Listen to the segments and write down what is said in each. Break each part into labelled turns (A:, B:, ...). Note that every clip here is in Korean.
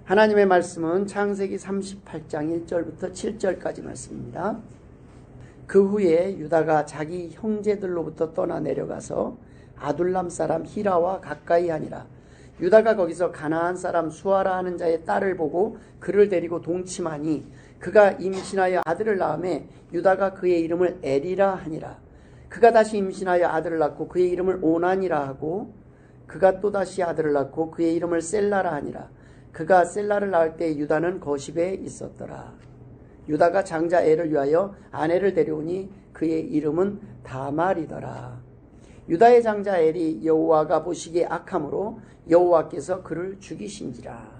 A: 하나님의 말씀은 창세기 38장 1절부터 7절까지 말씀입니다. 그 후에 유다가 자기 형제들로부터 떠나 내려가서 아둘람 사람 히라와 가까이 하니라. 유다가 거기서 가나안 사람 수아라 하는 자의 딸을 보고 그를 데리고 동침하니 그가 임신하여 아들을 낳음에 유다가 그의 이름을 에리라 하니라. 그가 다시 임신하여 아들을 낳고 그의 이름을 오난이라 하고 그가 또다시 아들을 낳고 그의 이름을 셀라라 하니라. 그가 셀라를 낳을 때 유다는 거십에 있었더라. 유다가 장자 엘을 위하여 아내를 데려오니 그의 이름은 다말이더라. 유다의 장자 엘이 여호와가 보시기에 악함으로 여호와께서 그를 죽이신지라.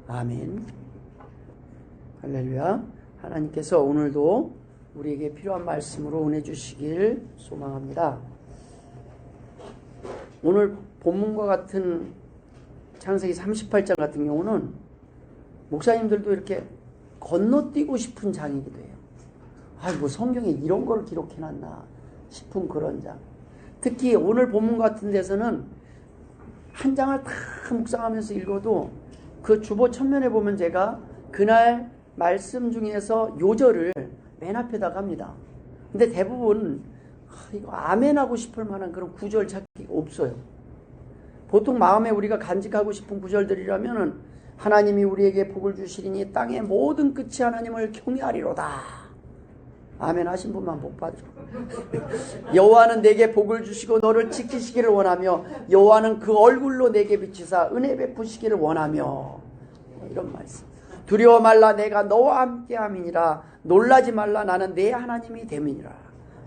A: 아멘. 할렐루야. 하나님께서 오늘도 우리에게 필요한 말씀으로 은혜 주시길 소망합니다. 오늘 본문과 같은 창세기 38장 같은 경우는 목사님들도 이렇게 건너뛰고 싶은 장이기도 해요. 뭐 성경에 이런 걸 기록해놨나 싶은 그런 장. 특히 오늘 본문 같은 데서는 한 장을 다 묵상하면서 읽어도 그 주보 첨면에 보면 제가 그날 말씀 중에서 요절을 맨 앞에다가 합니다. 근데 대부분 이거 아멘하고 싶을 만한 그런 구절 찾기가 없어요. 보통 마음에 우리가 간직하고 싶은 구절들이라면은 하나님이 우리에게 복을 주시리니 땅의 모든 끝이 하나님을 경외하리로다. 아멘 하신 분만 복 받으라. 여호와는 내게 복을 주시고 너를 지키시기를 원하며 여호와는 그 얼굴로 내게 비치사 은혜 베푸시기를 원하며. 이런 말씀. 두려워 말라 내가 너와 함께함이니라. 놀라지 말라 나는 내 하나님이 됨이니라.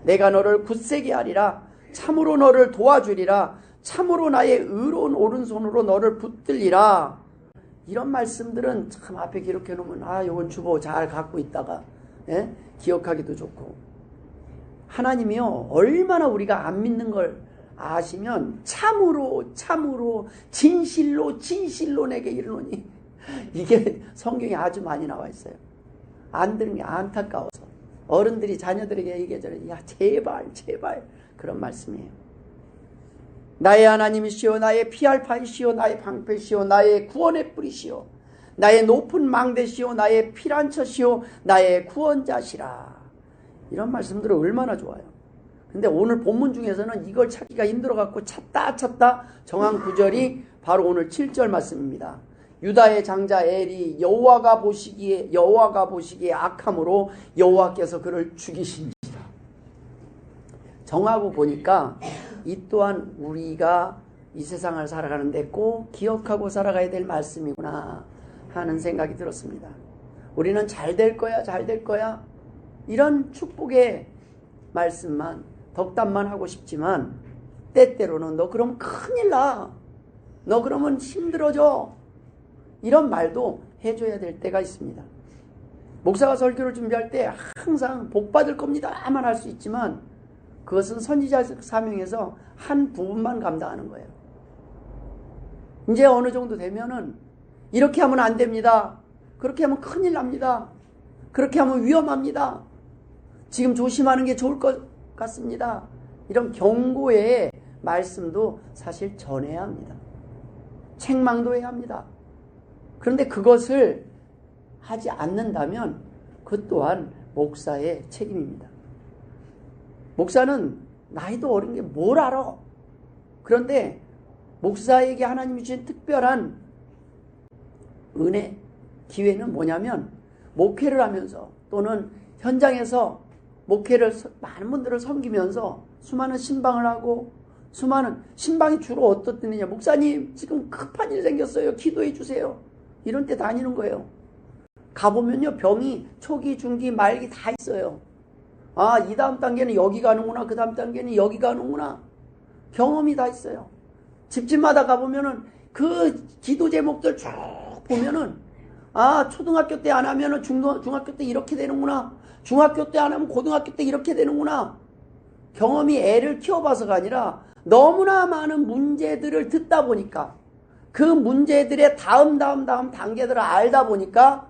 A: 내가 너를 굳세게 하리라. 참으로 너를 도와주리라. 참으로 나의 의로운 오른손으로 너를 붙들리라. 이런 말씀들은 참 앞에 기록해 놓으면 이건 주보 잘 갖고 있다가 기억하기도 좋고. 하나님이요 얼마나 우리가 안 믿는 걸 아시면 참으로 진실로 내게 이르노니. 이게 성경에 아주 많이 나와 있어요. 안 들은 게 안타까워서 어른들이 자녀들에게 얘기하잖아요. 야 제발 그런 말씀이에요. 나의 하나님이시오 나의 피할 바이시오 나의 방패시오 나의 구원의 뿌리시오 나의 높은 망대시오 나의 피난처시오 나의 구원자시라. 이런 말씀들은 얼마나 좋아요. 근데 오늘 본문 중에서는 이걸 찾기가 힘들어갖고 찾다 정한 구절이 바로 오늘 7절 말씀입니다. 유다의 장자 엘이 여호와가 보시기에 악함으로 여호와께서 그를 죽이신지라. 정하고 보니까 이 또한 우리가 이 세상을 살아가는데 꼭 기억하고 살아가야 될 말씀이구나 하는 생각이 들었습니다. 우리는 잘 될 거야 이런 축복의 말씀만 덕담만 하고 싶지만 때때로는 너 그러면 큰일 나, 너 그러면 힘들어져, 이런 말도 해줘야 될 때가 있습니다. 목사가 설교를 준비할 때 항상 복 받을 겁니다만 할 수 있지만 그것은 선지자적 사명에서 한 부분만 감당하는 거예요. 이제 어느 정도 되면은 이렇게 하면 안 됩니다. 그렇게 하면 큰일 납니다. 그렇게 하면 위험합니다. 지금 조심하는 게 좋을 것 같습니다. 이런 경고의 말씀도 사실 전해야 합니다. 책망도 해야 합니다. 그런데 그것을 하지 않는다면 그 또한 목사의 책임입니다. 목사는 나이도 어린 게 뭘 알아? 그런데 목사에게 하나님이 주신 특별한 은혜, 기회는 뭐냐면 목회를 하면서 또는 현장에서 목회를 많은 분들을 섬기면서 수많은 신방을 하고 수많은 신방이 주로 어떻느냐, 목사님 지금 급한 일 생겼어요, 기도해 주세요, 이런 때 다니는 거예요. 가보면요 병이 초기, 중기, 말기 다 있어요. 이 다음 단계는 여기 가는구나, 그 다음 단계는 여기 가는구나, 경험이 다 있어요. 집집마다 가보면은 그 기도 제목들 쭉 보면은 초등학교 때 안 하면은 중학교 때 이렇게 되는구나, 중학교 때 안 하면 고등학교 때 이렇게 되는구나. 경험이 애를 키워봐서가 아니라 너무나 많은 문제들을 듣다 보니까 그 문제들의 다음 단계들을 알다 보니까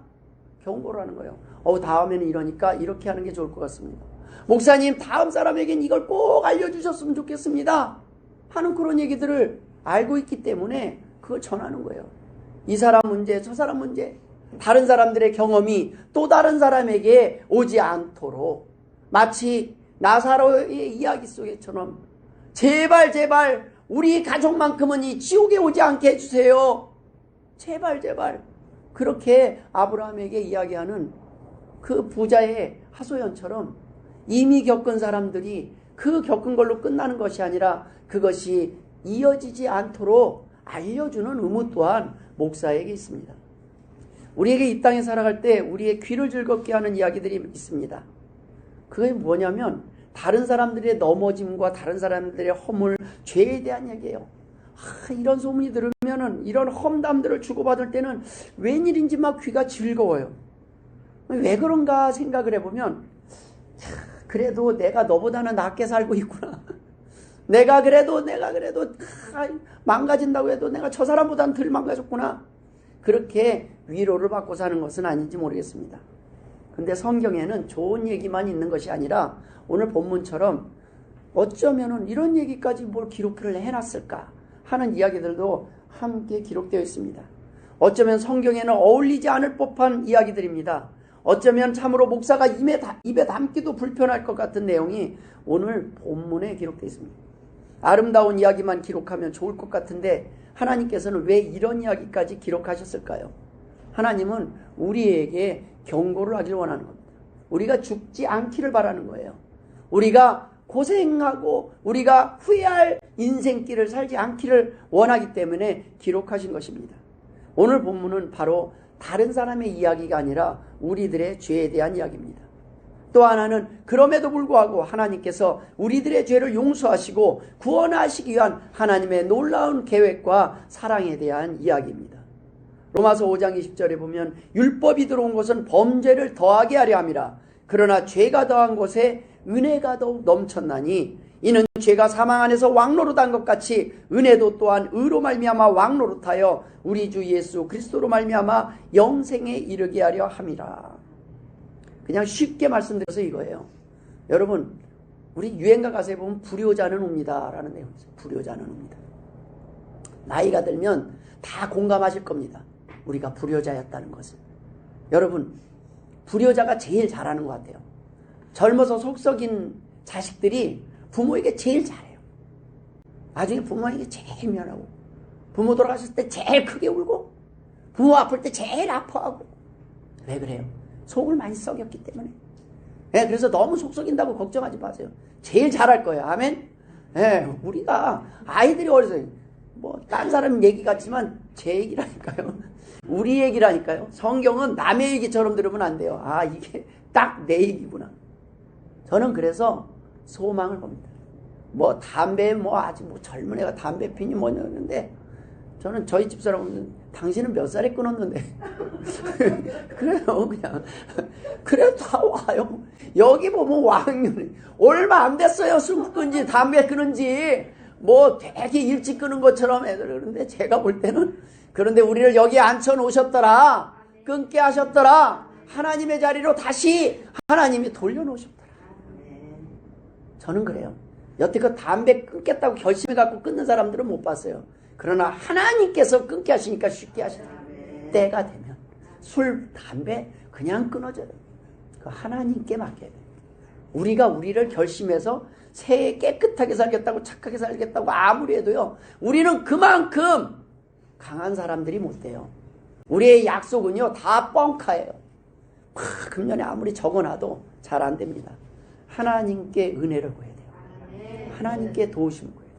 A: 경고를 하는 거예요. 다음에는 이러니까 이렇게 하는 게 좋을 것 같습니다. 목사님 다음 사람에겐 이걸 꼭 알려주셨으면 좋겠습니다 하는 그런 얘기들을 알고 있기 때문에 그걸 전하는 거예요. 이 사람 문제, 저 사람 문제, 다른 사람들의 경험이 또 다른 사람에게 오지 않도록 마치 나사로의 이야기 속에처럼 제발 제발 우리 가족만큼은 이 지옥에 오지 않게 해주세요. 제발 제발. 그렇게 아브라함에게 이야기하는 그 부자의 하소연처럼 이미 겪은 사람들이 그 겪은 걸로 끝나는 것이 아니라 그것이 이어지지 않도록 알려주는 의무 또한 목사에게 있습니다. 우리에게 이 땅에 살아갈 때 우리의 귀를 즐겁게 하는 이야기들이 있습니다. 그게 뭐냐면 다른 사람들의 넘어짐과 다른 사람들의 허물, 죄에 대한 얘기예요. 이런 소문이 들으면은 이런 험담들을 주고받을 때는 웬일인지 막 귀가 즐거워요. 왜 그런가 생각을 해보면 그래도 내가 너보다는 낫게 살고 있구나. 내가 그래도 망가진다고 해도 내가 저 사람보다는 덜 망가졌구나. 그렇게 위로를 받고 사는 것은 아닌지 모르겠습니다. 근데 성경에는 좋은 얘기만 있는 것이 아니라 오늘 본문처럼 어쩌면은 이런 얘기까지 뭘 기록을 해놨을까 하는 이야기들도 함께 기록되어 있습니다. 어쩌면 성경에는 어울리지 않을 법한 이야기들입니다. 어쩌면 참으로 목사가 입에 담기도 불편할 것 같은 내용이 오늘 본문에 기록되어 있습니다. 아름다운 이야기만 기록하면 좋을 것 같은데 하나님께서는 왜 이런 이야기까지 기록하셨을까요? 하나님은 우리에게 경고를 하길 원하는 겁니다. 우리가 죽지 않기를 바라는 거예요. 우리가 고생하고 우리가 후회할 인생길을 살지 않기를 원하기 때문에 기록하신 것입니다. 오늘 본문은 바로 다른 사람의 이야기가 아니라 우리들의 죄에 대한 이야기입니다. 또 하나는 그럼에도 불구하고 하나님께서 우리들의 죄를 용서하시고 구원하시기 위한 하나님의 놀라운 계획과 사랑에 대한 이야기입니다. 로마서 5장 20절에 보면 율법이 들어온 것은 범죄를 더하게 하려 함이라. 그러나 죄가 더한 곳에 은혜가 더욱 넘쳤나니 이는 죄가 사망 안에서 왕노릇한 것 같이 은혜도 또한 의로 말미암아 왕노릇하여 우리 주 예수 그리스도로 말미암아 영생에 이르게 하려 함이라. 그냥 쉽게 말씀드려서 이거예요. 여러분, 우리 유행가 가사에 보면 불효자는 옵니다 라는 내용이 있어요. 불효자는 옵니다. 나이가 들면 다 공감하실 겁니다. 우리가 불효자였다는 것을. 여러분, 불효자가 제일 잘하는 것 같아요. 젊어서 속 썩인 자식들이 부모에게 제일 잘해요. 나중에 부모에게 제일 미안하고, 부모 돌아가셨을 때 제일 크게 울고, 부모 아플 때 제일 아파하고. 왜 그래요? 속을 많이 썩였기 때문에. 그래서 너무 속 썩인다고 걱정하지 마세요. 제일 잘할 거예요. 아멘? 우리가 아이들이 어려서 딴 사람 얘기 같지만 제 얘기라니까요. 우리 얘기라니까요. 성경은 남의 얘기처럼 들으면 안 돼요. 이게 딱 내 얘기구나. 저는 그래서 소망을 봅니다. 담배 아직 젊은 애가 담배 피니 뭐냐는데 저는 저희 집사람은 당신은 몇 살에 끊었는데 그래요. 그냥 그래도 다 와요. 여기 보면 와학년이 얼마 안 됐어요. 술 끊은지 담배 끊은지 되게 일찍 끊은 것처럼 애들 그런데 제가 볼 때는 그런데 우리를 여기 앉혀놓으셨더라. 끊게 하셨더라. 하나님의 자리로 다시 하나님이 돌려놓으셨더라. 저는 그래요. 여태껏 담배 끊겠다고 결심해갖고 끊는 사람들은 못 봤어요. 그러나 하나님께서 끊게 하시니까 쉽게 하시더라. 때가 되면 술, 담배 그냥 끊어져요. 그 하나님께 맡겨야 돼요. 우리가 우리를 결심해서 새해 깨끗하게 살겠다고 착하게 살겠다고 아무리 해도요. 우리는 그만큼 강한 사람들이 못 돼요. 우리의 약속은요. 다 뻥카예요. 금년에 아무리 적어놔도 잘 안 됩니다. 하나님께 은혜를 구해야 돼요. 하나님께 도우심을 구해야 돼요.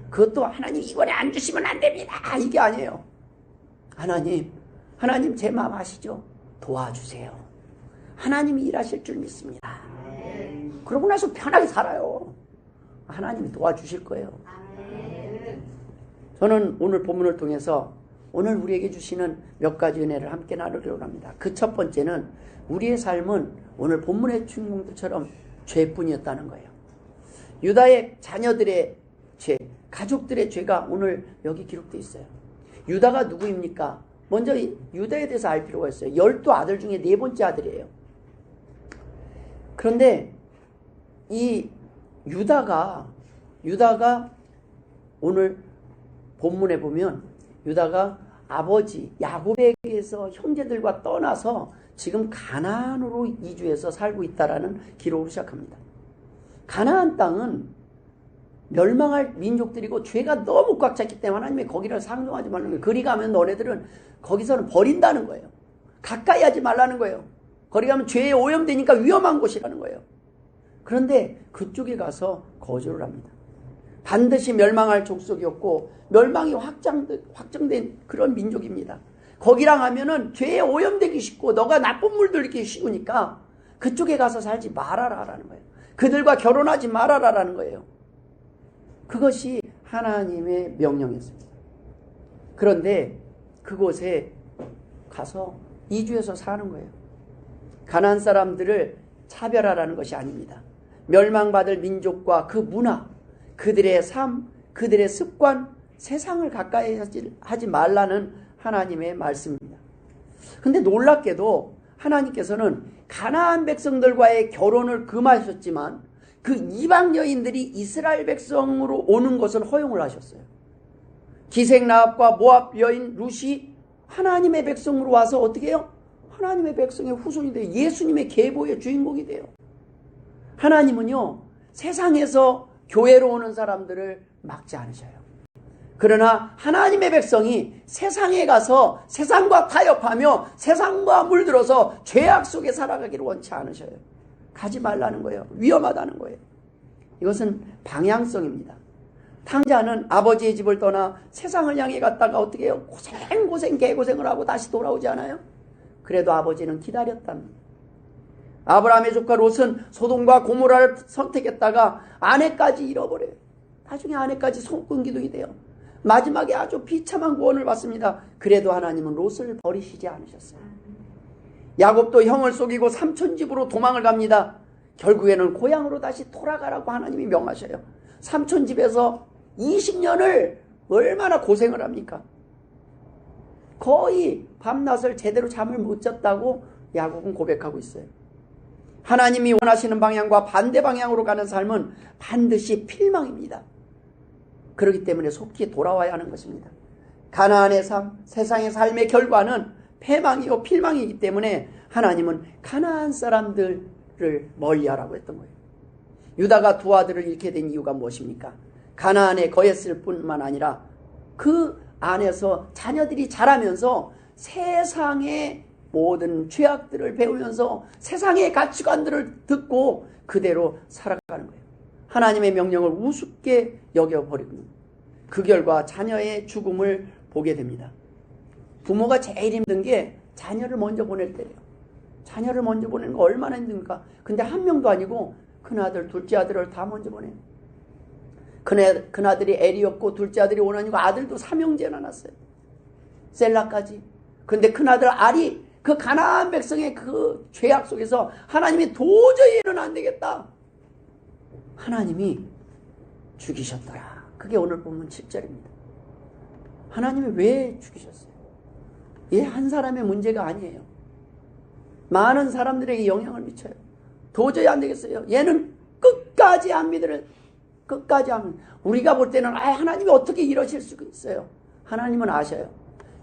A: 그것도 하나님 이번에 안 주시면 안 됩니다. 이게 아니에요. 하나님 제 마음 아시죠? 도와주세요. 하나님이 일하실 줄 믿습니다. 그러고 나서 편하게 살아요. 하나님이 도와주실 거예요. 저는 오늘 본문을 통해서 오늘 우리에게 주시는 몇 가지 은혜를 함께 나누려고 합니다. 그 첫 번째는 우리의 삶은 오늘 본문의 주인공들처럼 죄뿐이었다는 거예요. 유다의 자녀들의 죄, 가족들의 죄가 오늘 여기 기록되어 있어요. 유다가 누구입니까? 먼저 유다에 대해서 알 필요가 있어요. 12아들 중에 4번째 아들이에요. 그런데 이 유다가 오늘 본문에 보면 유다가 아버지 야곱에게서 형제들과 떠나서 지금 가나안으로 이주해서 살고 있다라는 기록으로 시작합니다. 가나안 땅은 멸망할 민족들이고 죄가 너무 꽉 찼기 때문에 하나님의 거기를 상종하지 말라는 거예요. 그리 가면 너네들은 거기서는 버린다는 거예요. 가까이 하지 말라는 거예요. 거기 가면 죄에 오염되니까 위험한 곳이라는 거예요. 그런데 그쪽에 가서 거주를 합니다. 반드시 멸망할 족속이었고 멸망이 확정된 그런 민족입니다. 거기랑 하면은 죄에 오염되기 쉽고 너가 나쁜 물 들기 쉬우니까 그쪽에 가서 살지 말아라라는 거예요. 그들과 결혼하지 말아라라는 거예요. 그것이 하나님의 명령이었습니다. 그런데 그곳에 가서 이주해서 사는 거예요. 가나안 사람들을 차별하라는 것이 아닙니다. 멸망받을 민족과 그 문화, 그들의 삶, 그들의 습관, 세상을 가까이 하지 말라는 하나님의 말씀입니다. 근데 놀랍게도 하나님께서는 가나안 백성들과의 결혼을 금하셨지만 그 이방 여인들이 이스라엘 백성으로 오는 것은 허용을 하셨어요. 기생 라합과 모압 여인 룻이 하나님의 백성으로 와서 어떻게 해요? 하나님의 백성의 후손이 돼요. 예수님의 계보의 주인공이 돼요. 하나님은요, 세상에서 교회로 오는 사람들을 막지 않으셔요. 그러나 하나님의 백성이 세상에 가서 세상과 타협하며 세상과 물들어서 죄악 속에 살아가기를 원치 않으셔요. 가지 말라는 거예요. 위험하다는 거예요. 이것은 방향성입니다. 탕자는 아버지의 집을 떠나 세상을 향해 갔다가 어떻게 해요? 고생 개고생을 하고 다시 돌아오지 않아요? 그래도 아버지는 기다렸답니다. 아브라함의 조카 롯은 소돔과 고모라를 선택했다가 아내까지 잃어버려요. 나중에 아내까지 손끈기둥이 돼요. 마지막에 아주 비참한 구원을 받습니다. 그래도 하나님은 롯을 버리시지 않으셨어요. 야곱도 형을 속이고 삼촌 집으로 도망을 갑니다. 결국에는 고향으로 다시 돌아가라고 하나님이 명하셔요. 삼촌 집에서 20년을 얼마나 고생을 합니까? 거의 밤낮을 제대로 잠을 못 잤다고 야곱은 고백하고 있어요. 하나님이 원하시는 방향과 반대 방향으로 가는 삶은 반드시 필망입니다. 그렇기 때문에 속히 돌아와야 하는 것입니다. 가나안의 삶, 세상의 삶의 결과는 패망이고 필망이기 때문에 하나님은 가나안 사람들을 멀리하라고 했던 거예요. 유다가 두 아들을 잃게 된 이유가 무엇입니까? 가나안에 거했을 뿐만 아니라 그 안에서 자녀들이 자라면서 세상의 모든 죄악들을 배우면서 세상의 가치관들을 듣고 그대로 살아가는 거예요. 하나님의 명령을 우습게 여겨버리고 그 결과 자녀의 죽음을 보게 됩니다. 부모가 제일 힘든 게 자녀를 먼저 보낼 때예요. 자녀를 먼저 보내는 거 얼마나 힘듭니까? 근데 한 명도 아니고 큰아들, 둘째 아들을 다 먼저 보내요. 큰아들이 엘이었고 둘째 아들이 오난이고 아들도 삼형제나 났어요. 셀라까지. 근데 큰아들 알이 그 가나안 백성의 그 죄악 속에서 하나님이 도저히 이는 안 되겠다. 하나님이 죽이셨더라. 그게 오늘 본문 7절입니다. 하나님이 왜 죽이셨어요? 얘 한 사람의 문제가 아니에요. 많은 사람들에게 영향을 미쳐요. 도저히 안 되겠어요. 얘는 끝까지 안 믿으려. 끝까지 안. 우리가 볼 때는 하나님이 어떻게 이러실 수가 있어요. 하나님은 아셔요.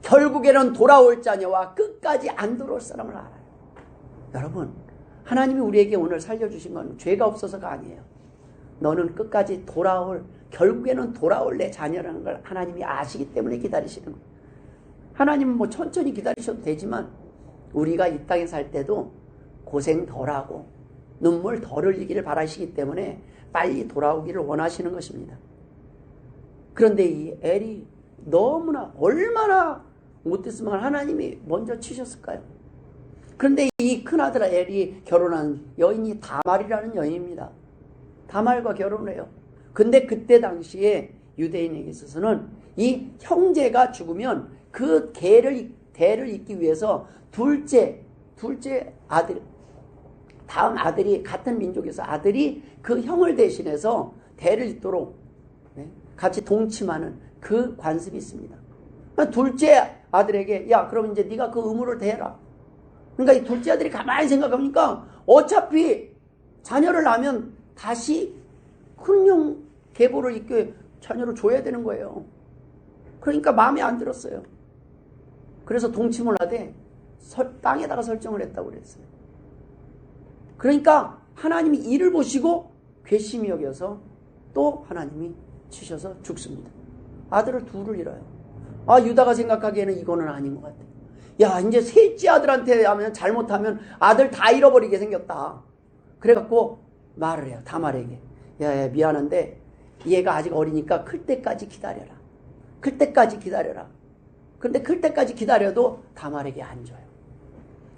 A: 결국에는 돌아올 자녀와 끝까지 안 돌아올 사람을 알아요. 여러분, 하나님이 우리에게 오늘 살려주신 건 죄가 없어서가 아니에요. 너는 끝까지 결국에는 돌아올 내 자녀라는 걸 하나님이 아시기 때문에 기다리시는 거예요. 하나님은 뭐 천천히 기다리셔도 되지만 우리가 이 땅에 살 때도 고생 덜하고 눈물 덜 흘리기를 바라시기 때문에 빨리 돌아오기를 원하시는 것입니다. 그런데 이 엘이 너무나 얼마나 못됐으면 하나님이 먼저 치셨을까요? 그런데 이 큰아들 엘이 결혼한 여인이 다말이라는 여인입니다. 다말과 결혼을 해요. 근데 그때 당시에 유대인에게 있어서는 이 형제가 죽으면 그 대를 잇기 위해서 둘째 아들, 다음 아들이 같은 민족에서 아들이 그 형을 대신해서 대를 잇도록 같이 동침하는 그 관습이 있습니다. 둘째 아들에게 그럼 이제 네가 그 의무를 대해라. 그러니까 이 둘째 아들이 가만히 생각하니까 어차피 자녀를 낳으면 다시 큰 형 계보를 잇게 자녀를 줘야 되는 거예요. 그러니까 마음에 안 들었어요. 그래서 동침을 하되 땅에다가 설정을 했다고 그랬어요. 그러니까 하나님이 이를 보시고 괘씸히 여겨서 또 하나님이 치셔서 죽습니다. 아들을 둘을 잃어요. 유다가 생각하기에는 이거는 아닌 것 같아요. 야, 이제 셋째 아들한테 하면 잘못하면 아들 다 잃어버리게 생겼다. 그래갖고 말을 해요. 다말에게. 야, 미안한데 얘가 아직 어리니까 클 때까지 기다려라. 클 때까지 기다려라. 근데 클 때까지 기다려도 다말에게 안 줘요.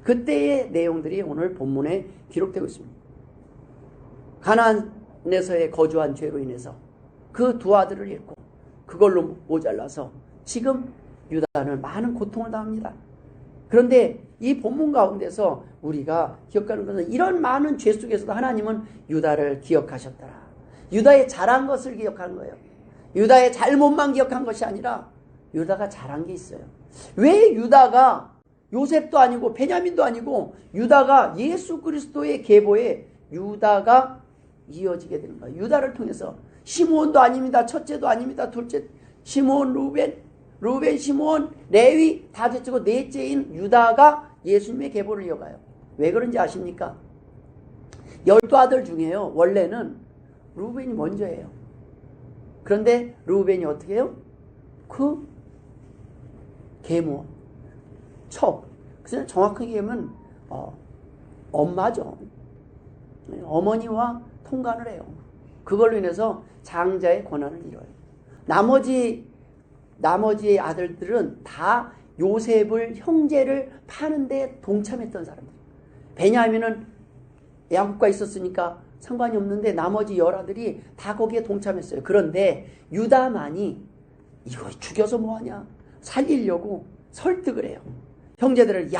A: 그때의 내용들이 오늘 본문에 기록되고 있습니다. 가나안에서의 거주한 죄로 인해서 그 두 아들을 잃고 그걸로 모자라서 지금 유다는 많은 고통을 당합니다. 그런데 이 본문 가운데서 우리가 기억하는 것은 이런 많은 죄 속에서도 하나님은 유다를 기억하셨더라. 유다의 잘한 것을 기억하는 거예요. 유다의 잘못만 기억한 것이 아니라 유다가 잘한 게 있어요. 왜 유다가 요셉도 아니고 베냐민도 아니고 유다가 예수 그리스도의 계보에 유다가 이어지게 되는 거예요. 유다를 통해서 시므온도 아닙니다. 첫째도 아닙니다. 둘째 시므온, 루벤, 시므온, 레위 다 제치고 넷째인 유다가 예수님의 계보를 이어가요. 왜 그런지 아십니까? 12아들 중에요. 원래는 루벤이 먼저예요. 그런데 루벤이 어떻게 해요? 그 계모, 그래서 정확하게 얘기하면 엄마죠. 어머니와 통관을 해요. 그걸로 인해서 장자의 권한을 잃어요. 나머지 아들들은 다 요셉을 형제를 파는데 동참했던 사람들. 베냐민은 야곱과 있었으니까 상관이 없는데 나머지 열아들이 다 거기에 동참했어요. 그런데 유다만이 이거 죽여서 뭐하냐 살리려고 설득을 해요. 형제들을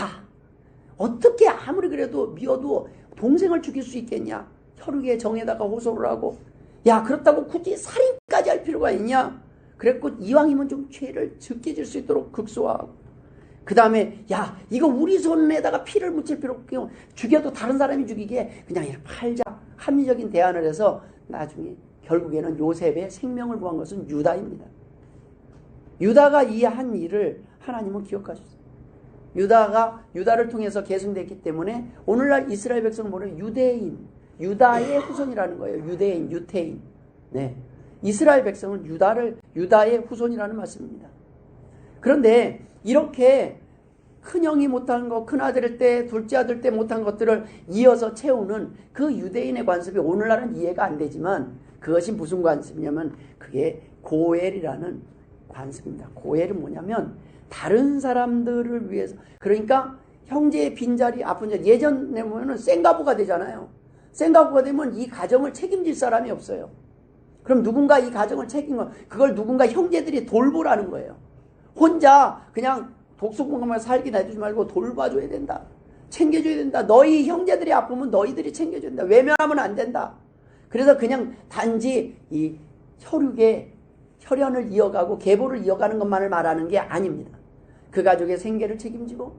A: 어떻게 아무리 그래도 미워도 동생을 죽일 수 있겠냐. 혈육의 정에다가 호소를 하고 그렇다고 굳이 살인까지 할 필요가 있냐. 그랬고 이왕이면 좀 죄를 적게 질 수 있도록 극소화하고 그 다음에 이거 우리 손에다가 피를 묻힐 필요 없고 죽여도 다른 사람이 죽이게 그냥 이렇게 팔자. 합리적인 대안을 해서 나중에 결국에는 요셉의 생명을 구한 것은 유다입니다. 유다가 이 한 일을 하나님은 기억하셨어요. 유다를 통해서 계승됐기 때문에 오늘날 이스라엘 백성을 모르는 유다의 후손이라는 거예요. 유태인. 네. 이스라엘 백성은 유다의 후손이라는 말씀입니다. 그런데 이렇게 큰형이 못한 것, 큰아들 때, 둘째 아들 때 못한 것들을 이어서 채우는 그 유대인의 관습이 오늘날은 이해가 안 되지만 그것이 무슨 관습이냐면 그게 고엘이라는 관습입니다. 고엘은 뭐냐면 다른 사람들을 위해서, 그러니까 형제의 빈자리, 아픈 자리, 예전에 보면은 생가부가 되잖아요. 생가부가 되면 이 가정을 책임질 사람이 없어요. 그럼 누군가 이 가정을 그걸 누군가 형제들이 돌보라는 거예요. 혼자 그냥 독수공감만 살기 놔두지 말고 돌봐줘야 된다. 챙겨줘야 된다. 너희 형제들이 아프면 너희들이 챙겨줘야 된다. 외면하면 안 된다. 그래서 그냥 단지 이 혈연을 이어가고 계보를 이어가는 것만을 말하는 게 아닙니다. 그 가족의 생계를 책임지고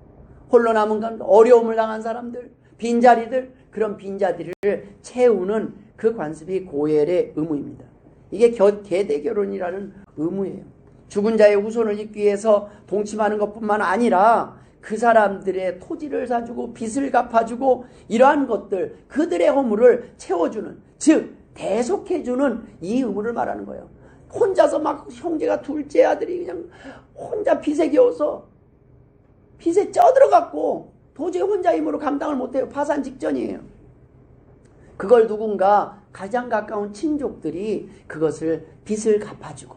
A: 홀로 남은 건 어려움을 당한 사람들, 빈자리들, 그런 빈자리를 채우는 그 관습이 고엘의 의무입니다. 이게 계대결혼이라는 의무예요. 죽은 자의 후손을 잇기 위해서 동침하는 것뿐만 아니라 그 사람들의 토지를 사주고 빚을 갚아주고 이러한 것들, 그들의 허물을 채워주는, 즉 대속해주는 이 의무를 말하는 거예요. 혼자서 막 형제가 둘째 아들이 그냥 혼자 빚에 겨워서 빚에 쪄들어갖고 도저히 혼자 힘으로 감당을 못해요. 파산 직전이에요. 그걸 누군가 가장 가까운 친족들이 그것을 빚을 갚아주고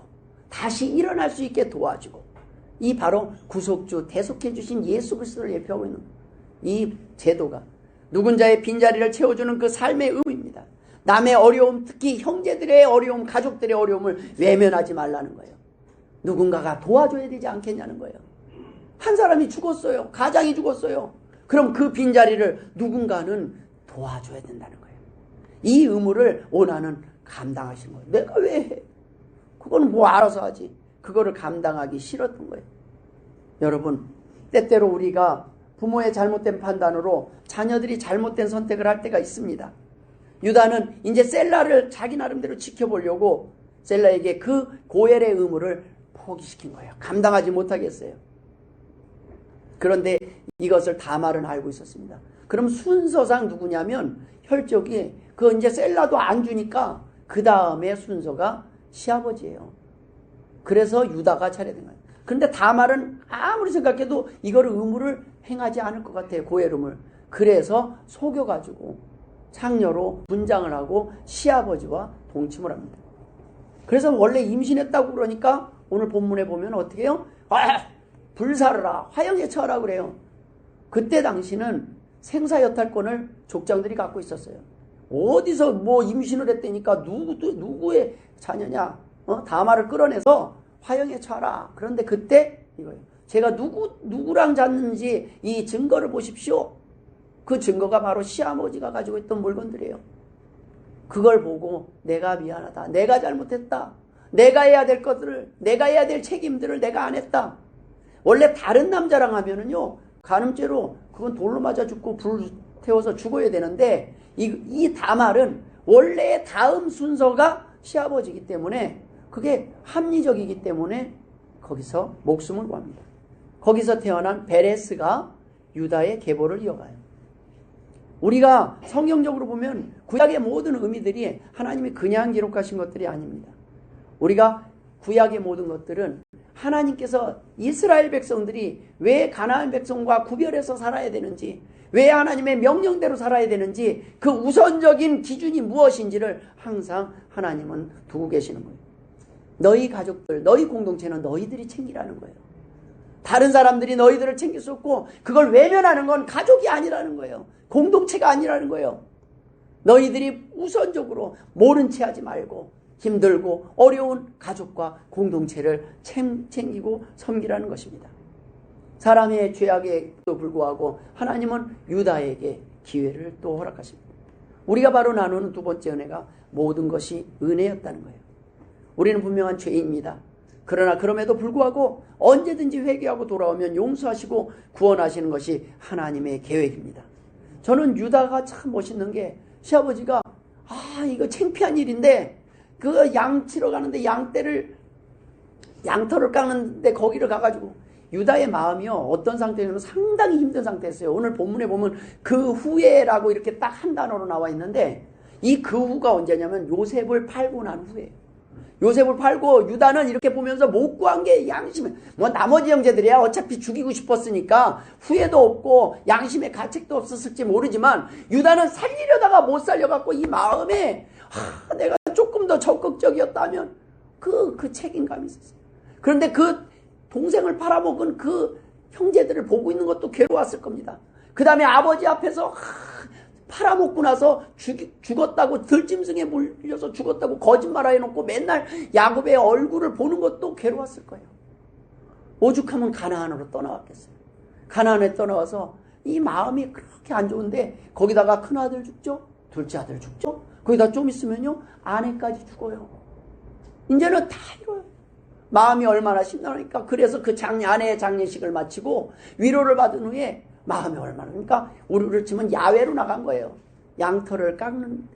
A: 다시 일어날 수 있게 도와주고, 이 바로 구속주 대속해 주신 예수 그리스도를 예표하고 있는 이 제도가 누군 자의 빈자리를 채워주는 그 삶의 의무입니다. 남의 어려움, 특히 형제들의 어려움, 가족들의 어려움을 외면하지 말라는 거예요. 누군가가 도와줘야 되지 않겠냐는 거예요. 한 사람이 죽었어요. 가장이 죽었어요. 그럼 그 빈자리를 누군가는 도와줘야 된다는 거예요. 이 의무를 오나는 감당하신 거예요. 내가 왜 해? 그거는 뭐 알아서 하지. 그거를 감당하기 싫었던 거예요. 여러분, 때때로 우리가 부모의 잘못된 판단으로 자녀들이 잘못된 선택을 할 때가 있습니다. 유다는 이제 셀라를 자기 나름대로 지켜보려고 셀라에게 그 고엘의 의무를 포기시킨 거예요. 감당하지 못하겠어요. 그런데 이것을 다말은 알고 있었습니다. 그럼 순서상 누구냐면 혈족이 그 이제 셀라도 안 주니까 그 다음에 순서가 시아버지예요. 그래서 유다가 차례된 거예요. 그런데 다말은 아무리 생각해도 이거를 의무를 행하지 않을 것 같아요. 고해름을. 그래서 속여가지고 창녀로 분장을 하고 시아버지와 동침을 합니다. 그래서 원래 임신했다고 그러니까 오늘 본문에 보면 어떻게 해요? 불사르라, 화형에 처하라 그래요. 그때 당시는 생사여탈권을 족장들이 갖고 있었어요. 어디서 뭐 임신을 했다니까 누구의 자녀냐? 다말을 끌어내서 화형에 처하라. 그런데 그때 이거예요. 제가 누구랑 잤는지 이 증거를 보십시오. 그 증거가 바로 시아버지가 가지고 있던 물건들이에요. 그걸 보고 내가 미안하다. 내가 잘못했다. 내가 해야 될 것들을, 내가 해야 될 책임들을 내가 안 했다. 원래 다른 남자랑 하면은요, 간음죄로 그건 돌로 맞아 죽고 불 태워서 죽어야 되는데, 이 다말은 원래 다음 순서가 시아버지이기 때문에 그게 합리적이기 때문에 거기서 목숨을 구합니다. 거기서 태어난 베레스가 유다의 계보를 이어가요. 우리가 성경적으로 보면 구약의 모든 의미들이 하나님이 그냥 기록하신 것들이 아닙니다. 우리가 구약의 모든 것들은 하나님께서 이스라엘 백성들이 왜 가나안 백성과 구별해서 살아야 되는지, 왜 하나님의 명령대로 살아야 되는지 그 우선적인 기준이 무엇인지를 항상 하나님은 두고 계시는 거예요. 너희 가족들, 너희 공동체는 너희들이 챙기라는 거예요. 다른 사람들이 너희들을 챙길 수 없고 그걸 외면하는 건 가족이 아니라는 거예요. 공동체가 아니라는 거예요. 너희들이 우선적으로 모른 채 하지 말고 힘들고 어려운 가족과 공동체를 챙기고 섬기라는 것입니다. 사람의 죄악에도 불구하고 하나님은 유다에게 기회를 또 허락하십니다. 우리가 바로 나누는 두 번째 은혜가 모든 것이 은혜였다는 거예요. 우리는 분명한 죄인입니다. 그러나 그럼에도 불구하고 언제든지 회개하고 돌아오면 용서하시고 구원하시는 것이 하나님의 계획입니다. 저는 유다가 참 멋있는 게 시아버지가 이거 창피한 일인데 그 양 치러 가는데 양털을 깎는데 거기를 가가지고 유다의 마음이요 어떤 상태냐면 상당히 힘든 상태였어요. 오늘 본문에 보면 그 후에라고 이렇게 딱 한 단어로 나와 있는데 이 그 후가 언제냐면 요셉을 팔고 난 후에 요셉을 팔고 유다는 이렇게 보면서 못 구한 게 양심에 뭐 나머지 형제들이야 어차피 죽이고 싶었으니까 후회도 없고 양심의 가책도 없었을지 모르지만 유다는 살리려다가 못 살려갖고 이 마음에 내가 조금 더 적극적이었다면 그 책임감이 있었어요. 그런데 그 동생을 팔아먹은 그 형제들을 보고 있는 것도 괴로웠을 겁니다. 그 다음에 아버지 앞에서 팔아먹고 나서 죽었다고 들짐승에 물려서 죽었다고 거짓말 해놓고 맨날 야곱의 얼굴을 보는 것도 괴로웠을 거예요. 오죽하면 가나안으로 떠나왔겠어요. 가나안에 떠나와서 이 마음이 그렇게 안 좋은데 거기다가 큰아들 죽죠? 둘째 아들 죽죠? 거기다 좀 있으면요 아내까지 죽어요. 이제는 다 이뤄요. 마음이 얼마나 심란하니까. 그래서 그 아내의 장례식을 마치고 위로를 받은 후에 마음이 얼마나, 그러니까 우리를 치면 야외로 나간 거예요. 양털을 깎는,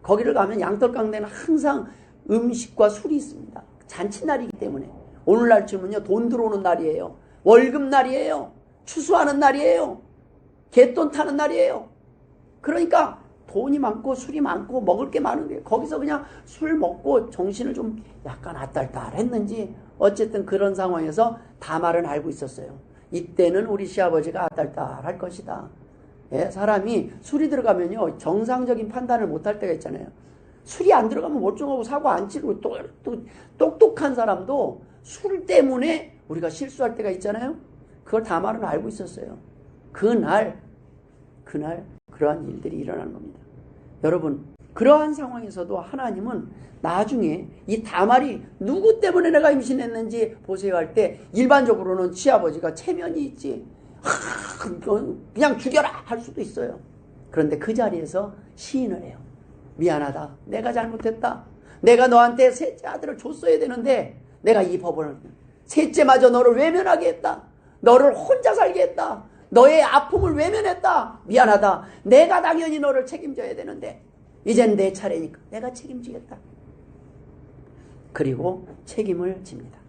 A: 거기를 가면 양털 깎는 데는 항상 음식과 술이 있습니다. 잔치날이기 때문에. 오늘날 치면요 돈 들어오는 날이에요. 월급날이에요. 추수하는 날이에요. 갯돈 타는 날이에요. 그러니까 돈이 많고 술이 많고 먹을 게 많은 거예요. 거기서 그냥 술 먹고 정신을 좀 약간 아딸딸했는지 어쨌든 그런 상황에서 다말은 알고 있었어요. 이때는 우리 시아버지가 아딸딸할 것이다. 예, 사람이 술이 들어가면요 정상적인 판단을 못할 때가 있잖아요. 술이 안 들어가면 멀쩡하고 사고 안 치고 또 똑똑한 사람도 술 때문에 우리가 실수할 때가 있잖아요. 그걸 다말은 알고 있었어요. 그날 그러한 일들이 일어나는 겁니다. 여러분, 그러한 상황에서도 하나님은 나중에 이 다말이 누구 때문에 내가 임신했는지 보세요 할 때 일반적으로는 시아버지가 체면이 있지 그냥 죽여라 할 수도 있어요. 그런데 그 자리에서 시인을 해요. 미안하다. 내가 잘못했다. 내가 너한테 셋째 아들을 줬어야 되는데 내가 이 법을 셋째마저 너를 외면하게 했다. 너를 혼자 살게 했다. 너의 아픔을 외면했다. 미안하다. 내가 당연히 너를 책임져야 되는데 이젠 내 차례니까 내가 책임지겠다. 그리고 책임을 집니다.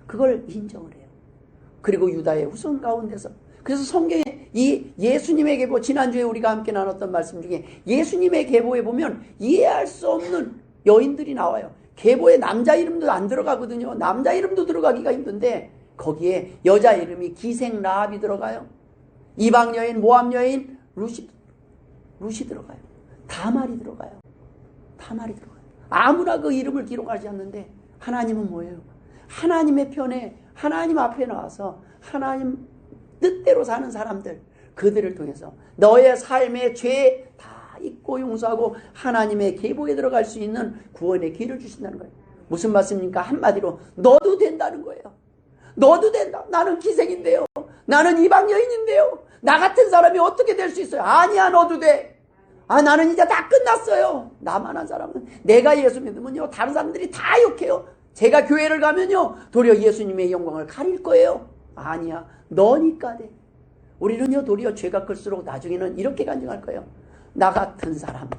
A: 그걸 인정을 해요. 그리고 유다의 후손 가운데서 그래서 성경에 이 예수님의 계보, 지난주에 우리가 함께 나눴던 말씀 중에 예수님의 계보에 보면 이해할 수 없는 여인들이 나와요. 계보에 남자 이름도 안 들어가거든요. 남자 이름도 들어가기가 힘든데 거기에 여자 이름이 기생 라합이 들어가요. 이방 여인, 모압 여인, 루시 들어가요. 다말이 들어가요. 아무나 그 이름을 기록하지 않는데 하나님은 뭐예요? 하나님의 편에, 하나님 앞에 나와서 하나님 뜻대로 사는 사람들, 그들을 통해서 너의 삶의 죄 다 잊고 용서하고 하나님의 계보에 들어갈 수 있는 구원의 길을 주신다는 거예요. 무슨 말씀입니까? 한마디로 너도 된다는 거예요. 너도 된다. 나는 기생인데요. 나는 이방 여인인데요. 나 같은 사람이 어떻게 될 수 있어요? 아니야, 너도 돼. 나는 이제 다 끝났어요. 나만 한 사람은, 내가 예수 믿으면요, 다른 사람들이 다 욕해요. 제가 교회를 가면요, 도리어 예수님의 영광을 가릴 거예요. 아니야, 너니까 돼. 우리는요, 도리어 죄가 클수록 나중에는 이렇게 간증할 거예요. 나 같은 사람도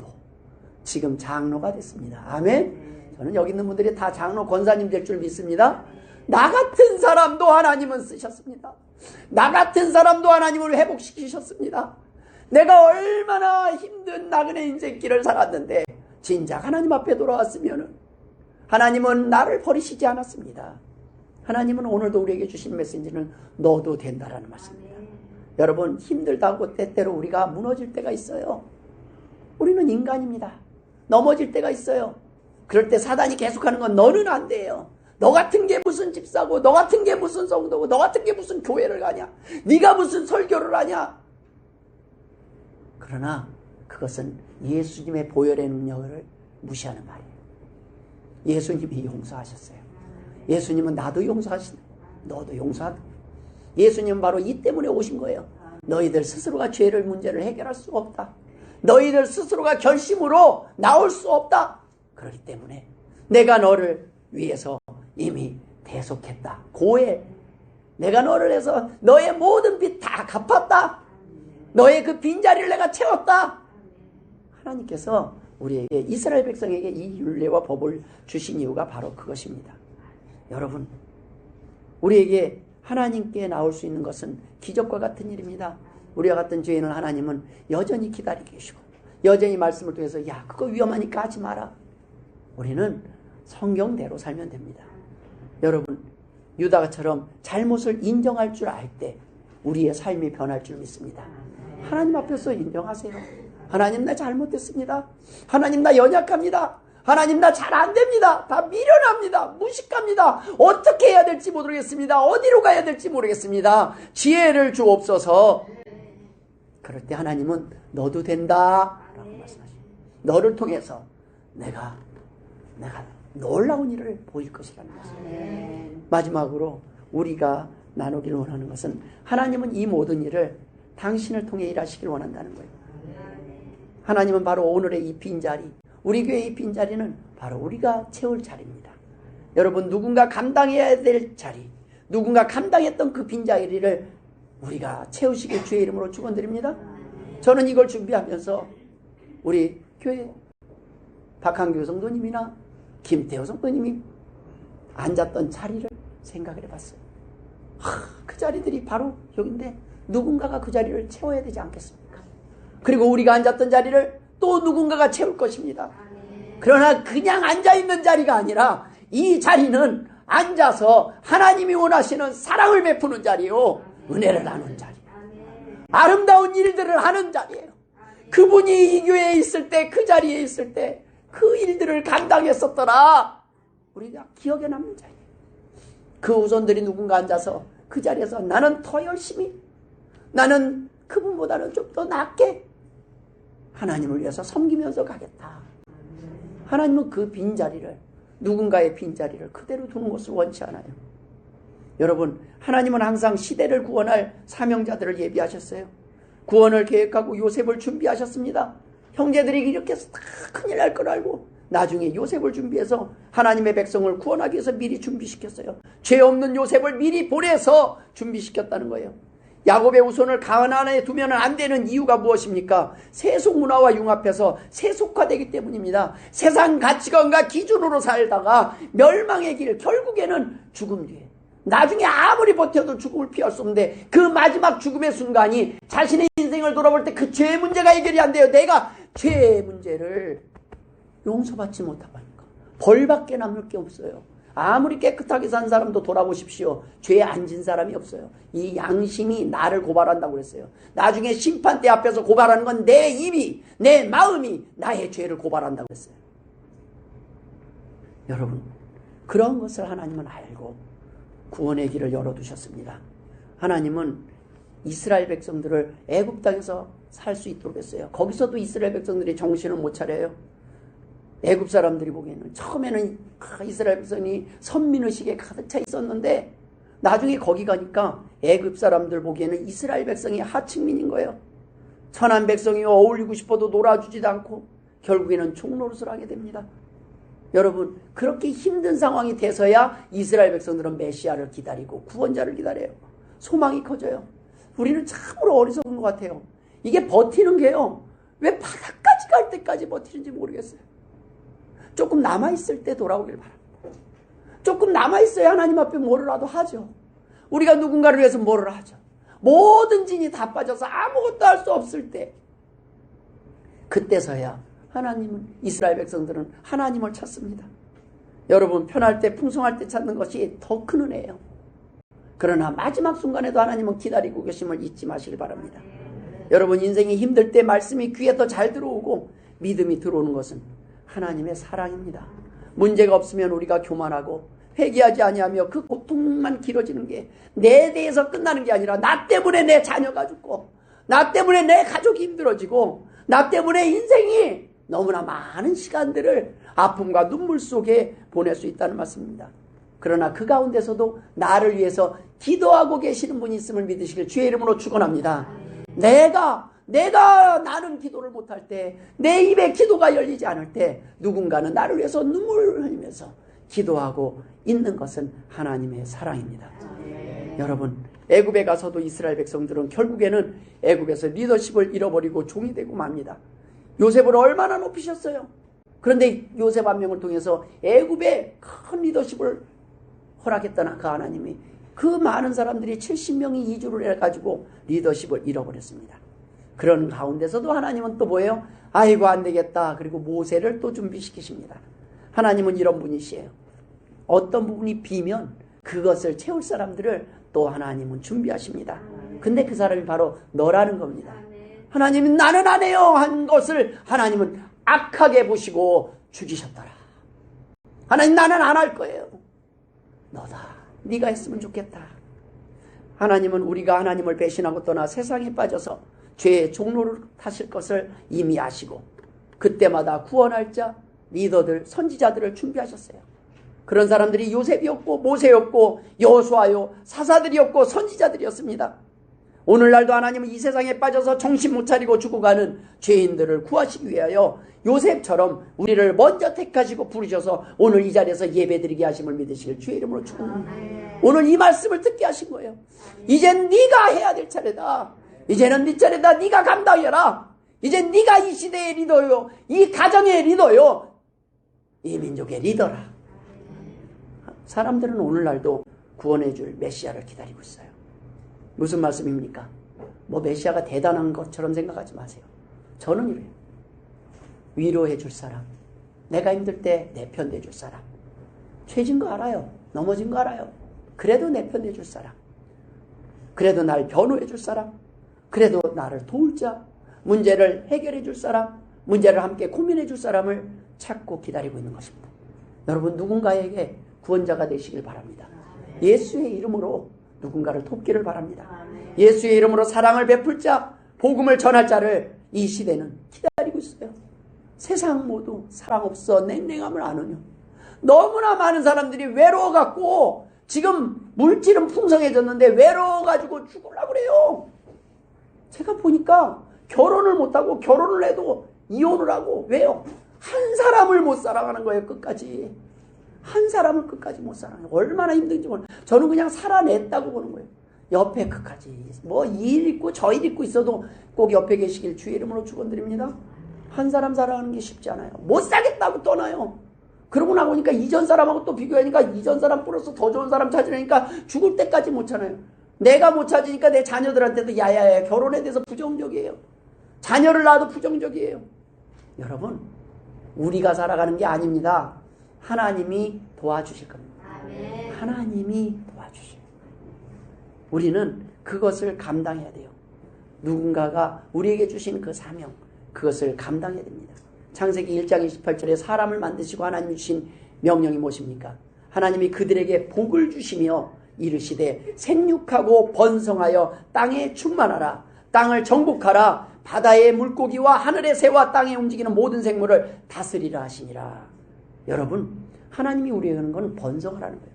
A: 지금 장로가 됐습니다. 아멘. 저는 여기 있는 분들이 다 장로 권사님 될 줄 믿습니다. 나 같은 사람도 하나님은 쓰셨습니다. 나 같은 사람도 하나님을 회복시키셨습니다. 내가 얼마나 힘든 나그네 인생길을 살았는데 진작 하나님 앞에 돌아왔으면 하나님은 나를 버리시지 않았습니다. 하나님은 오늘도 우리에게 주신 메시지는 너도 된다라는 말씀입니다. 여러분, 힘들다고 때때로 우리가 무너질 때가 있어요. 우리는 인간입니다. 넘어질 때가 있어요. 그럴 때 사단이 계속하는 건 너는 안 돼요. 너 같은 게 무슨 집사고, 너 같은 게 무슨 성도고, 너 같은 게 무슨 교회를 가냐, 네가 무슨 설교를 하냐. 그러나 그것은 예수님의 보혈의 능력을 무시하는 말이에요. 예수님이 용서하셨어요. 예수님은 나도 용서하시네. 너도 용서하다. 예수님은 바로 이 때문에 오신 거예요. 너희들 스스로가 죄를 문제를 해결할 수 없다. 너희들 스스로가 결심으로 나올 수 없다. 그렇기 때문에 내가 너를 위해서 이미 대속했다. 고해. 내가 너를 해서 너의 모든 빚 다 갚았다. 너의 그 빈자리를 내가 채웠다. 하나님께서 우리에게, 이스라엘 백성에게 이 율례와 법을 주신 이유가 바로 그것입니다. 여러분, 우리에게 하나님께 나올 수 있는 것은 기적과 같은 일입니다. 우리와 같은 죄인을 하나님은 여전히 기다리고 계시고 여전히 말씀을 통해서 야, 그거 위험하니까 하지 마라. 우리는 성경대로 살면 됩니다. 여러분, 유다처럼 잘못을 인정할 줄 알 때 우리의 삶이 변할 줄 믿습니다. 하나님 앞에서 인정하세요. 하나님, 나 잘못했습니다. 하나님, 나 연약합니다. 하나님, 나 잘 안 됩니다. 다 미련합니다. 무식합니다. 어떻게 해야 될지 모르겠습니다. 어디로 가야 될지 모르겠습니다. 지혜를 주옵소서. 그럴 때 하나님은 너도 된다 라고 말씀하십니다. 너를 통해서 내가 놀라운 일을 보일 것이라는 것입니다. 마지막으로 우리가 나누기를 원하는 것은 하나님은 이 모든 일을 당신을 통해 일하시길 원한다는 거예요. 하나님은 바로 오늘의 이 빈자리, 우리 교회의 이 빈자리는 바로 우리가 채울 자리입니다. 여러분, 누군가 감당해야 될 자리, 누군가 감당했던 그 빈자리를 우리가 채우시길 주의 이름으로 축원드립니다. 저는 이걸 준비하면서 우리 교회 박한규 성도님이나 김태호 성도님이 앉았던 자리를 생각을 해봤어요. 그 자리들이 바로 여기인데 누군가가 그 자리를 채워야 되지 않겠습니까? 그리고 우리가 앉았던 자리를 또 누군가가 채울 것입니다. 그러나 그냥 앉아있는 자리가 아니라 이 자리는 앉아서 하나님이 원하시는 사랑을 베푸는 자리요, 은혜를 나누는 자리, 아름다운 일들을 하는 자리예요. 그분이 이 교회에 있을 때, 그 자리에 있을 때 그 일들을 감당했었더라. 우리가 기억에 남는 자리예요. 그 후손들이 누군가 앉아서 그 자리에서 나는 더 열심히, 나는 그분보다는 좀 더 낫게 하나님을 위해서 섬기면서 가겠다. 하나님은 그 빈자리를, 누군가의 빈자리를 그대로 두는 것을 원치 않아요. 여러분, 하나님은 항상 시대를 구원할 사명자들을 예비하셨어요. 구원을 계획하고 요셉을 준비하셨습니다. 형제들이 이렇게 다 큰일 날 걸 알고 나중에 요셉을 준비해서 하나님의 백성을 구원하기 위해서 미리 준비시켰어요. 죄 없는 요셉을 미리 보내서 준비시켰다는 거예요. 야곱의 후손을 가나안에 두면 안 되는 이유가 무엇입니까? 세속 문화와 융합해서 세속화되기 때문입니다. 세상 가치관과 기준으로 살다가 멸망의 길, 결국에는 죽음 뒤에 나중에 아무리 버텨도 죽음을 피할 수 없는데 그 마지막 죽음의 순간이 자신의 인생을 돌아볼 때 그 죄의 문제가 해결이 안 돼요. 내가 죄의 문제를 용서받지 못하니까 벌밖에 남을 게 없어요. 아무리 깨끗하게 산 사람도 돌아보십시오. 죄에 안 진 사람이 없어요. 이 양심이 나를 고발한다고 그랬어요. 나중에 심판대 앞에서 고발하는 건 내 입이, 내 마음이 나의 죄를 고발한다고 그랬어요. 여러분, 그런 것을 하나님은 알고 구원의 길을 열어두셨습니다. 하나님은 이스라엘 백성들을 애굽 땅에서 살 수 있도록 했어요. 거기서도 이스라엘 백성들이 정신을 못 차려요. 애굽 사람들이 보기에는 처음에는 이스라엘 백성이 선민의식에 가득 차 있었는데 나중에 거기 가니까 애굽 사람들 보기에는 이스라엘 백성이 하층민인 거예요. 천한 백성이 어울리고 싶어도 놀아주지도 않고 결국에는 총노릇을 하게 됩니다. 여러분, 그렇게 힘든 상황이 돼서야 이스라엘 백성들은 메시아를 기다리고 구원자를 기다려요. 소망이 커져요. 우리는 참으로 어리석은 것 같아요. 이게 버티는 게요, 왜 바닥까지 갈 때까지 버티는지 모르겠어요. 조금 남아있을 때 돌아오길 바랍니다. 조금 남아있어야 하나님 앞에 뭐라도 하죠. 우리가 누군가를 위해서 뭐를 하죠. 모든 진이 다 빠져서 아무것도 할 수 없을 때, 그때서야 하나님은, 이스라엘 백성들은 하나님을 찾습니다. 여러분, 편할 때 풍성할 때 찾는 것이 더 큰 은혜예요. 그러나 마지막 순간에도 하나님은 기다리고 계심을 잊지 마시길 바랍니다. 여러분, 인생이 힘들 때 말씀이 귀에 더 잘 들어오고 믿음이 들어오는 것은 하나님의 사랑입니다. 문제가 없으면 우리가 교만하고 회개하지 아니하며 그 고통만 길어지는 게 내 대해서 끝나는 게 아니라 나 때문에 내 자녀가 죽고 나 때문에 내 가족이 힘들어지고 나 때문에 인생이 너무나 많은 시간들을 아픔과 눈물 속에 보낼 수 있다는 말씀입니다. 그러나 그 가운데서도 나를 위해서 기도하고 계시는 분이 있음을 믿으시길 주의 이름으로 축원합니다. 나는 기도를 못할 때, 내 입에 기도가 열리지 않을 때 누군가는 나를 위해서 눈물을 흘리면서 기도하고 있는 것은 하나님의 사랑입니다. 여러분, 애굽에 가서도 이스라엘 백성들은 결국에는 애굽에서 리더십을 잃어버리고 종이 되고 맙니다. 요셉을 얼마나 높이셨어요. 그런데 요셉 한 명을 통해서 애굽에 큰 리더십을 허락했던 그 하나님이 그 많은 사람들이 70명이 이주를 해가지고 리더십을 잃어버렸습니다. 그런 가운데서도 하나님은 또 뭐예요? 아이고 안 되겠다. 그리고 모세를 또 준비시키십니다. 하나님은 이런 분이시에요. 어떤 부분이 비면 그것을 채울 사람들을 또 하나님은 준비하십니다. 근데 그 사람이 바로 너라는 겁니다. 하나님은 나는 안 해요 한 것을 하나님은 악하게 보시고 죽이셨더라. 하나님 나는 안 할 거예요. 너다. 네가 했으면 좋겠다. 하나님은 우리가 하나님을 배신하고 떠나 세상에 빠져서 죄의 종로를 타실 것을 이미 아시고 그때마다 구원할 자, 리더들, 선지자들을 준비하셨어요. 그런 사람들이 요셉이었고 모세였고 여호수아요, 사사들이었고 선지자들이었습니다. 오늘날도 하나님은 이 세상에 빠져서 정신 못 차리고 죽어가는 죄인들을 구하시기 위하여 요셉처럼 우리를 먼저 택하시고 부르셔서 오늘 이 자리에서 예배드리게 하심을 믿으시길 주의 이름으로 축원합니다. 오늘 이 말씀을 듣게 하신 거예요. 이젠 네가 해야 될 차례다. 이제는 네 차례다. 네가 감당해라. 이제 네가 이 시대의 리더요, 이 가정의 리더요, 이 민족의 리더라. 사람들은 오늘날도 구원해 줄 메시아를 기다리고 있어요. 무슨 말씀입니까? 뭐 메시아가 대단한 것처럼 생각하지 마세요. 저는 이래요. 위로해 줄 사람, 내가 힘들 때 내 편 돼 줄 사람, 죄진 거 알아요, 넘어진 거 알아요. 그래도 내 편 돼 줄 사람, 그래도 날 변호해 줄 사람, 그래도 나를 도울 자, 문제를 해결해 줄 사람, 문제를 함께 고민해 줄 사람을 찾고 기다리고 있는 것입니다. 여러분, 누군가에게 구원자가 되시길 바랍니다. 예수의 이름으로 누군가를 돕기를 바랍니다. 예수의 이름으로 사랑을 베풀 자, 복음을 전할 자를 이 시대는 기다리고 있어요. 세상 모두 사랑 없어 냉랭함을 아느뇨. 너무나 많은 사람들이 외로워갖고 지금 물질은 풍성해졌는데 외로워가지고 죽으려고 그래요. 제가 보니까 결혼을 못하고 결혼을 해도 이혼을 하고, 왜요? 한 사람을 못 사랑하는 거예요. 끝까지. 한 사람을 끝까지 못 사랑해요. 얼마나 힘든지 몰라요. 저는 그냥 살아냈다고 보는 거예요. 옆에 끝까지 뭐 이 일 있고 저 일 있고 있어도 꼭 옆에 계시길 주의 이름으로 축원드립니다. 한 사람 사랑하는 게 쉽지 않아요. 못 사겠다고 떠나요. 그러고 나보니까 이전 사람하고 또 비교하니까 이전 사람 플러스 더 좋은 사람 찾으려니까 죽을 때까지 못 찾아요. 내가 못 찾으니까 내 자녀들한테도 야야야 결혼에 대해서 부정적이에요. 자녀를 낳아도 부정적이에요. 여러분, 우리가 살아가는 게 아닙니다. 하나님이 도와주실 겁니다. 아멘. 하나님이 도와주실 겁니다. 우리는 그것을 감당해야 돼요. 누군가가 우리에게 주신 그 사명, 그것을 감당해야 됩니다. 창세기 1장 28절에 사람을 만드시고 하나님이 주신 명령이 무엇입니까? 하나님이 그들에게 복을 주시며 이르시되 생육하고 번성하여 땅에 충만하라. 땅을 정복하라. 바다의 물고기와 하늘의 새와 땅에 움직이는 모든 생물을 다스리라 하시니라. 여러분, 하나님이 우리에게 하는 건 번성하라는 거예요.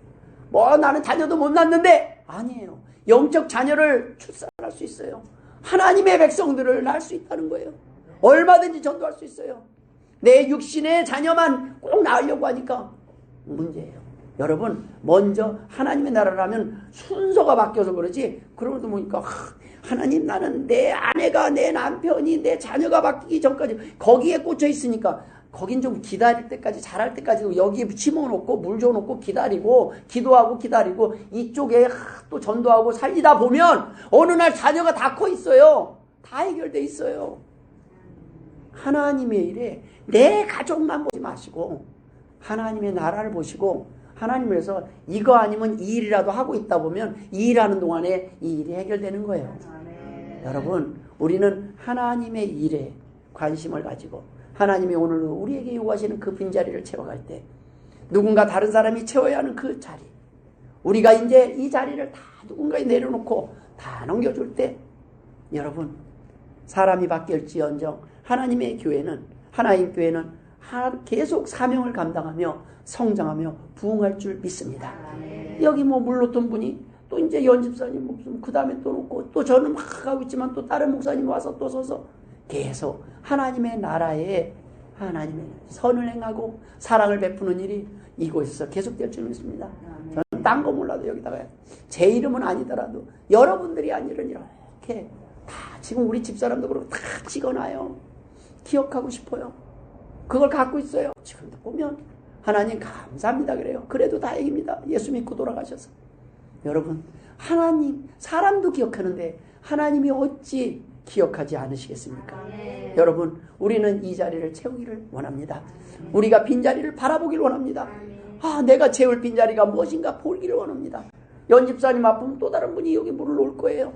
A: 뭐 나는 자녀도 못 낳는데 아니에요. 영적 자녀를 출산할 수 있어요. 하나님의 백성들을 낳을 수 있다는 거예요. 얼마든지 전도할 수 있어요. 내 육신의 자녀만 꼭 낳으려고 하니까 문제예요. 여러분, 먼저 하나님의 나라를 하면 순서가 바뀌어서 그러지, 그러고도 보니까 하나님, 나는 내 아내가, 내 남편이, 내 자녀가 바뀌기 전까지 거기에 꽂혀 있으니까 거긴 좀 기다릴 때까지, 자랄 때까지 여기에 심어놓고 물 줘놓고 기다리고 기도하고 기다리고 이쪽에 또 전도하고 살리다 보면 어느 날 자녀가 다 커 있어요. 다 해결돼 있어요. 하나님의 일에 내 가족만 보지 마시고 하나님의 나라를 보시고, 하나님을 해서 이거 아니면 이 일이라도 하고 있다 보면 이 일하는 동안에 이 일이 해결되는 거예요. 여러분, 우리는 하나님의 일에 관심을 가지고 하나님이 오늘 우리에게 요구하시는 그 빈자리를 채워갈 때, 누군가 다른 사람이 채워야 하는 그 자리, 우리가 이제 이 자리를 다 누군가에 내려놓고 다 넘겨줄 때, 여러분, 사람이 바뀔지언정 하나님의 교회는, 하나님 교회는 계속 사명을 감당하며 성장하며 부흥할 줄 믿습니다. 여기 뭐 물렀던 분이 또 이제 연집사님 목숨 그 다음에 또 놓고, 또 저는 막 하고 있지만 또 다른 목사님 와서 또 서서 계속 하나님의 나라에 하나님의 선을 행하고 사랑을 베푸는 일이 이곳에서 계속될 줄 믿습니다. 저는 딴 거 몰라도 여기다가 제 이름은 아니더라도 여러분들이 한 일은 이렇게 다 지금 우리 집사람도 그렇고 다 찍어놔요. 기억하고 싶어요. 그걸 갖고 있어요. 지금도 보면 하나님 감사합니다 그래요. 그래도 다행입니다. 예수 믿고 돌아가셔서. 여러분, 하나님, 사람도 기억하는데 하나님이 어찌 기억하지 않으시겠습니까? 여러분, 우리는 이 자리를 채우기를 원합니다. 우리가 빈자리를 바라보기를 원합니다. 내가 채울 빈자리가 무엇인가 보기를 원합니다. 연집사님 아프면 또 다른 분이 여기 물을 놓을 거예요.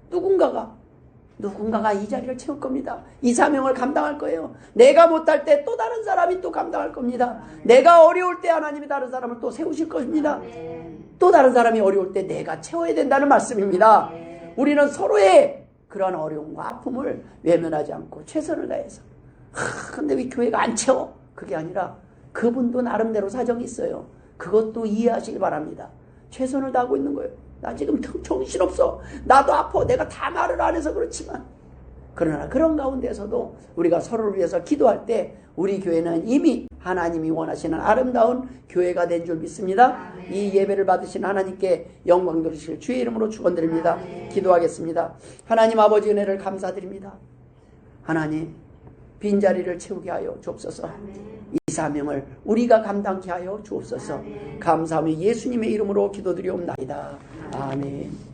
A: 누군가가 이 자리를 채울 겁니다. 이 사명을 감당할 거예요. 내가 못할 때 또 다른 사람이 또 감당할 겁니다. 내가 어려울 때 하나님이 다른 사람을 또 세우실 것입니다. 또 다른 사람이 어려울 때 내가 채워야 된다는 말씀입니다. 우리는 서로의 그러한 어려움과 아픔을 외면하지 않고 최선을 다해서, 근데 왜 교회가 안 채워? 그게 아니라 그분도 나름대로 사정이 있어요. 그것도 이해하시길 바랍니다. 최선을 다하고 있는 거예요. 나 지금 정신없어. 나도 아파. 내가 다 말을 안 해서 그렇지만. 그러나 그런 가운데서도 우리가 서로를 위해서 기도할 때 우리 교회는 이미 하나님이 원하시는 아름다운 교회가 된 줄 믿습니다. 이 예배를 받으신 하나님께 영광 돌리실 주의 이름으로 축원드립니다. 기도하겠습니다. 하나님 아버지 은혜를 감사드립니다. 하나님, 빈자리를 채우게 하여 주옵소서. 이 사명을 우리가 감당케 하여 주옵소서. 감사하며 예수님의 이름으로 기도드리옵나이다. 아멘.